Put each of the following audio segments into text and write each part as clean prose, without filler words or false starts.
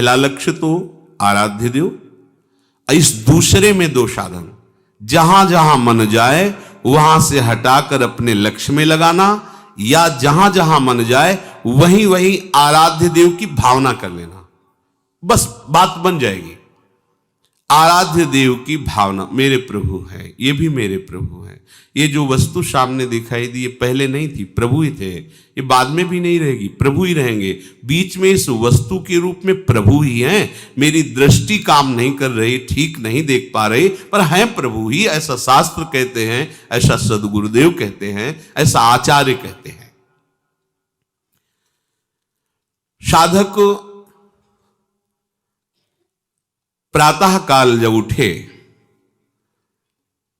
पहला लक्ष्य तो आराध्य देव, इस दूसरे में दो साधन, जहां जहां मन जाए वहां से हटाकर अपने लक्ष्य में लगाना, या जहां जहां मन जाए वहीं वहीं आराध्य देव की भावना कर लेना, बस बात बन जाएगी। आराध्य देव की भावना, मेरे प्रभु हैं, ये भी मेरे प्रभु हैं। ये जो वस्तु सामने दिखाई दी, ये पहले नहीं थी, प्रभु ही थे, ये बाद में भी नहीं रहेगी, प्रभु ही रहेंगे। बीच में इस वस्तु के रूप में प्रभु ही हैं। मेरी दृष्टि काम नहीं कर रही, ठीक नहीं देख पा रही, पर हैं प्रभु ही, ऐसा शास्त्र कहते हैं, ऐसा सदगुरुदेव कहते हैं, ऐसा आचार्य कहते हैं। साधक प्रातः काल जब उठे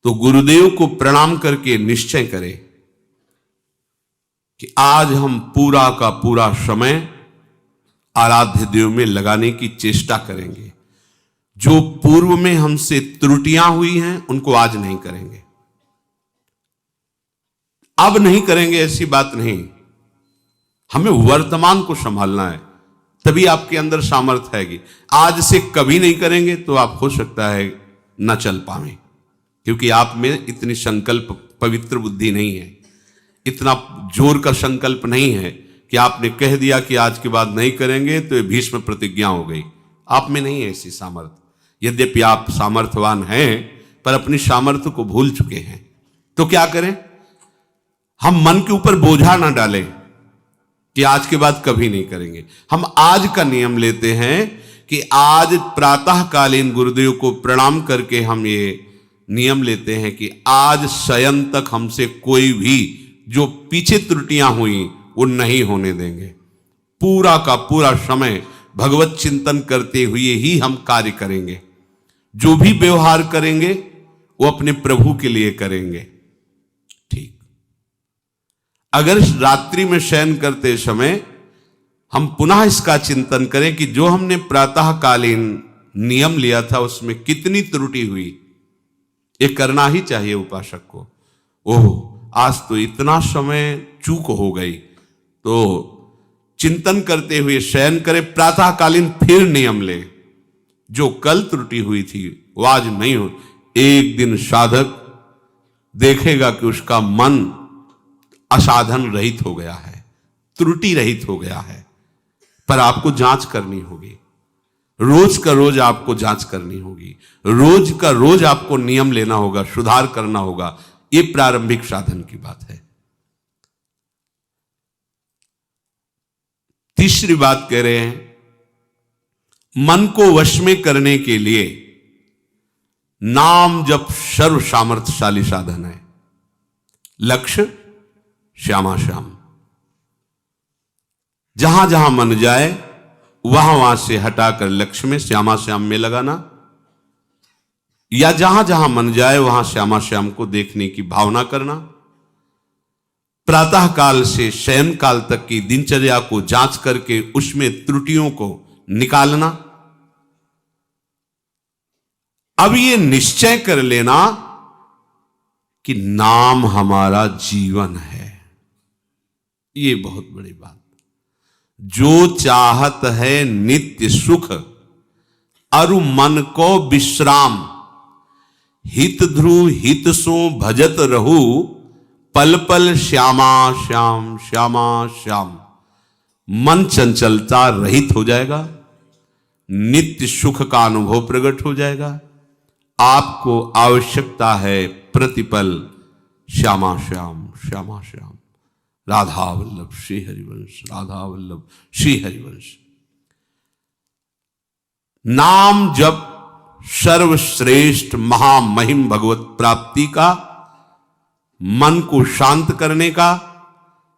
तो गुरुदेव को प्रणाम करके निश्चय करें कि आज हम पूरा का पूरा समय आराध्य देव में लगाने की चेष्टा करेंगे। जो पूर्व में हमसे त्रुटियां हुई हैं उनको आज नहीं करेंगे, अब नहीं करेंगे, ऐसी बात नहीं। हमें वर्तमान को संभालना है, तभी आपके अंदर सामर्थ्य आएगी। आज से कभी नहीं करेंगे तो आप हो सकता है न चल पाए, क्योंकि आप में इतनी संकल्प पवित्र बुद्धि नहीं है, इतना जोर का संकल्प नहीं है कि आपने कह दिया कि आज के बाद नहीं करेंगे तो ये भीष्म प्रतिज्ञा हो गई। आप में नहीं है ऐसी सामर्थ्य। यद्यपि आप सामर्थ्यवान हैं पर अपनी सामर्थ्य को भूल चुके हैं। तो क्या करें? हम मन के ऊपर बोझा ना डालें कि आज के बाद कभी नहीं करेंगे। हम आज का नियम लेते हैं कि आज प्रातःकालीन गुरुदेव को प्रणाम करके हम ये नियम लेते हैं कि आज शयन तक हमसे कोई भी जो पीछे त्रुटियां हुई वो नहीं होने देंगे। पूरा का पूरा समय भगवत चिंतन करते हुए ही हम कार्य करेंगे। जो भी व्यवहार करेंगे वो अपने प्रभु के लिए करेंगे। ठीक, अगर रात्रि में शयन करते समय हम पुनः इसका चिंतन करें कि जो हमने प्रातःकालीन नियम लिया था उसमें कितनी त्रुटि हुई, ये करना ही चाहिए उपासक को। ओह, आज तो इतना समय चूक हो गई, तो चिंतन करते हुए शयन करें, प्रातःकालीन फिर नियम ले। जो कल त्रुटि हुई थी वो आज नहीं हो। एक दिन साधक देखेगा कि उसका मन असाधन रहित हो गया है, त्रुटि रहित हो गया है। पर आपको जांच करनी होगी, रोज का रोज आपको जांच करनी होगी, रोज का रोज आपको नियम लेना होगा, सुधार करना होगा। ये प्रारंभिक साधन की बात है। तीसरी बात कह रहे हैं, मन को वश में करने के लिए नाम जप सर्व सामर्थ्यशाली साधन है। लक्ष्य श्यामा श्याम, जहां जहां मन जाए वहां वहां से हटाकर लक्ष्य में श्यामा श्याम में लगाना, या जहां जहां मन जाए वहां श्यामा श्याम को देखने की भावना करना। प्रातः काल से शयन काल तक की दिनचर्या को जांच करके उसमें त्रुटियों को निकालना। अब ये निश्चय कर लेना कि नाम हमारा जीवन है। ये बहुत बड़ी बात। जो चाहत है नित्य सुख अरु मन को विश्राम, हित ध्रुव हित सो भजत रहू, पल पल श्यामा श्याम श्यामा श्याम। मन चंचलता रहित हो जाएगा, नित्य सुख का अनुभव प्रकट हो जाएगा। आपको आवश्यकता है प्रतिपल श्यामा श्याम श्यामा श्याम। राधा वल्लभ श्री हरिवंश, राधा वल्लभ श्री हरिवंश। नाम जप सर्वश्रेष्ठ महामहिम भगवत प्राप्ति का, मन को शांत करने का,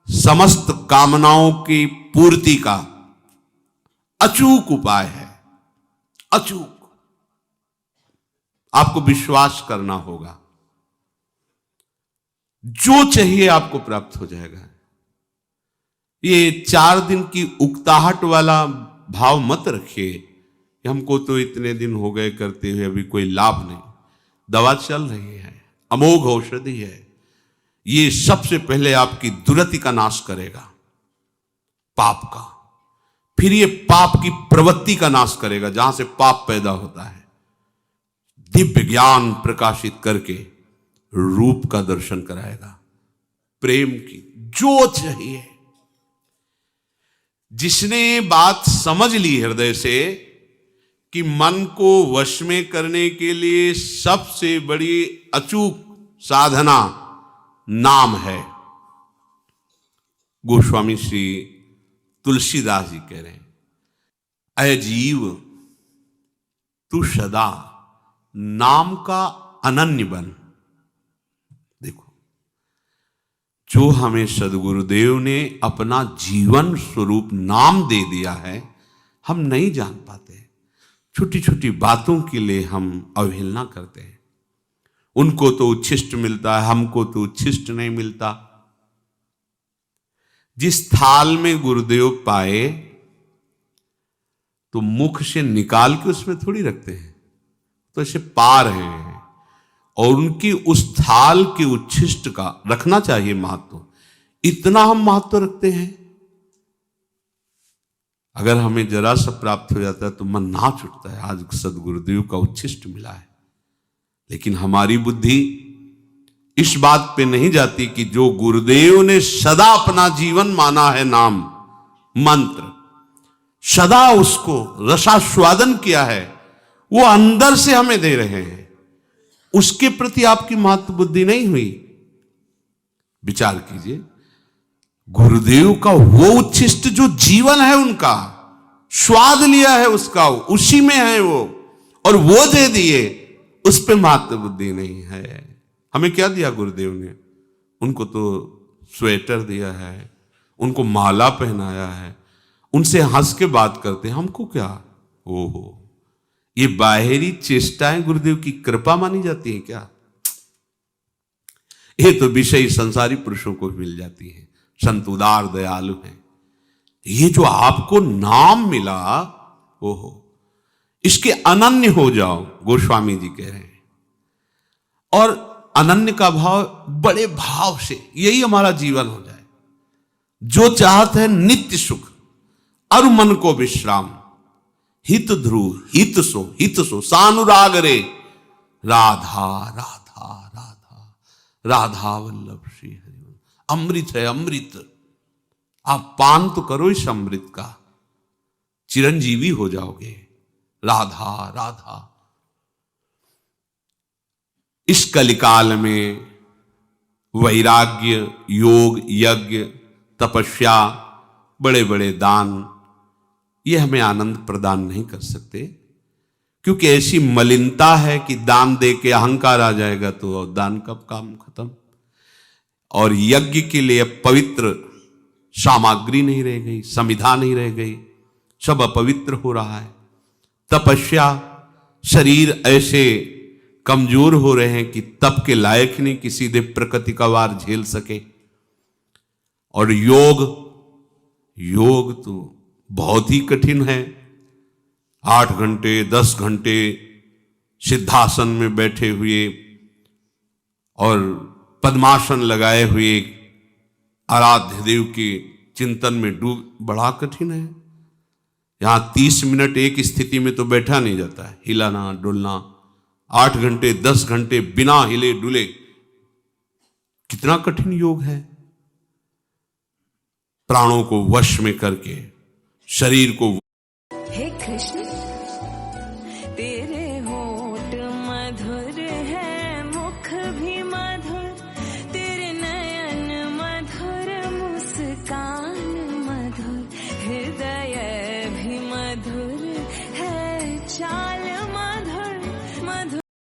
समस्त कामनाओं की पूर्ति का अचूक उपाय है। अचूक। आपको विश्वास करना होगा, जो चाहिए आपको प्राप्त हो जाएगा। ये 4 दिन की उकताहट वाला भाव मत रखिए, हमको तो इतने दिन हो गए करते हुए अभी कोई लाभ नहीं। दवा चल रही है, अमोघ औषधि है। ये सबसे पहले आपकी दुर्गति का नाश करेगा, पाप का। फिर ये पाप की प्रवृत्ति का नाश करेगा, जहां से पाप पैदा होता है। दिव्य ज्ञान प्रकाशित करके रूप का दर्शन कराएगा, प्रेम की जो चाहिए। जिसने बात समझ ली हृदय से कि मन को वश में करने के लिए सबसे बड़ी अचूक साधना नाम है। गोस्वामी श्री तुलसीदास जी कह रहे हैं, अय जीव तू सदा नाम का अनन्य बन। देखो, जो हमें सद्गुरुदेव ने अपना जीवन स्वरूप नाम दे दिया है, हम नहीं जान पाते। छोटी छोटी बातों के लिए हम अवहेलना करते हैं। उनको तो उच्छिष्ट मिलता है, हमको तो उच्छिष्ट नहीं मिलता। जिस थाल में गुरुदेव पाए तो मुख से निकाल के उसमें थोड़ी रखते हैं, तो ऐसे पा रहे हैं, और उनकी उस थाल के उच्छिष्ट का रखना चाहिए महत्व। इतना हम महत्व रखते हैं। अगर हमें जरा सा प्राप्त हो जाता है तो मन नाच उठता है, आज सदगुरुदेव का उच्छिष्ट मिला है। लेकिन हमारी बुद्धि इस बात पे नहीं जाती कि जो गुरुदेव ने सदा अपना जीवन माना है, नाम मंत्र, सदा उसको रसास्वादन किया है, वो अंदर से हमें दे रहे हैं, उसके प्रति आपकी महत्व बुद्धि नहीं हुई। विचार कीजिए, गुरुदेव का वो उच्छिष्ट जो जीवन है, उनका स्वाद लिया है, उसका उसी में है वो, और वो दे दिए, उस पे महत्व बुद्धि नहीं है। हमें क्या दिया गुरुदेव ने? उनको तो स्वेटर दिया है, उनको माला पहनाया है, उनसे हंस के बात करते हैं, हमको क्या? ओहो, ये बाहरी चेष्टाएं गुरुदेव की कृपा मानी जाती है क्या? ये तो विषय संसारी पुरुषों को मिल जाती है। संत उदार दयालु हैं। ये जो आपको नाम मिला, ओहो, इसके अनन्य हो जाओ, गोस्वामी जी कह रहे हैं। और अनन्य का भाव बड़े भाव से, यही हमारा जीवन हो जाए। जो चाहते हैं नित्य सुख और मन को विश्राम, हित ध्रुव हित सो सानुराग रे, राधा राधा राधा राधा वल्लभ श्री हरि। अमृत है अमृत, आप पान तो करो इस अमृत का, चिरंजीवी हो जाओगे। राधा राधा। इस कलिकाल में वैराग्य, योग, यज्ञ, तपस्या, बड़े बड़े दान, ये हमें आनंद प्रदान नहीं कर सकते, क्योंकि ऐसी मलिनता है कि दान दे के अहंकार आ जाएगा तो दान का काम खत्म। और यज्ञ के लिए पवित्र सामग्री नहीं रह गई, समिधा नहीं रह गई, सब अपवित्र हो रहा है। तपस्या, शरीर ऐसे कमजोर हो रहे हैं कि तप के लायक नहीं कि सीधे प्रकृति का वार झेल सके। और योग तो बहुत ही कठिन है। 8 घंटे 10 घंटे सिद्धासन में बैठे हुए और पद्मासन लगाए हुए आराध्य देव के चिंतन में डूब, बड़ा कठिन है। यहां 30 मिनट एक स्थिति में तो बैठा नहीं जाता है, हिलाना डुलना। 8 घंटे 10 घंटे बिना हिले डुले, कितना कठिन योग है। प्राणों को वश में करके शरीर को। हे कृष्ण, तेरे होठ मधुर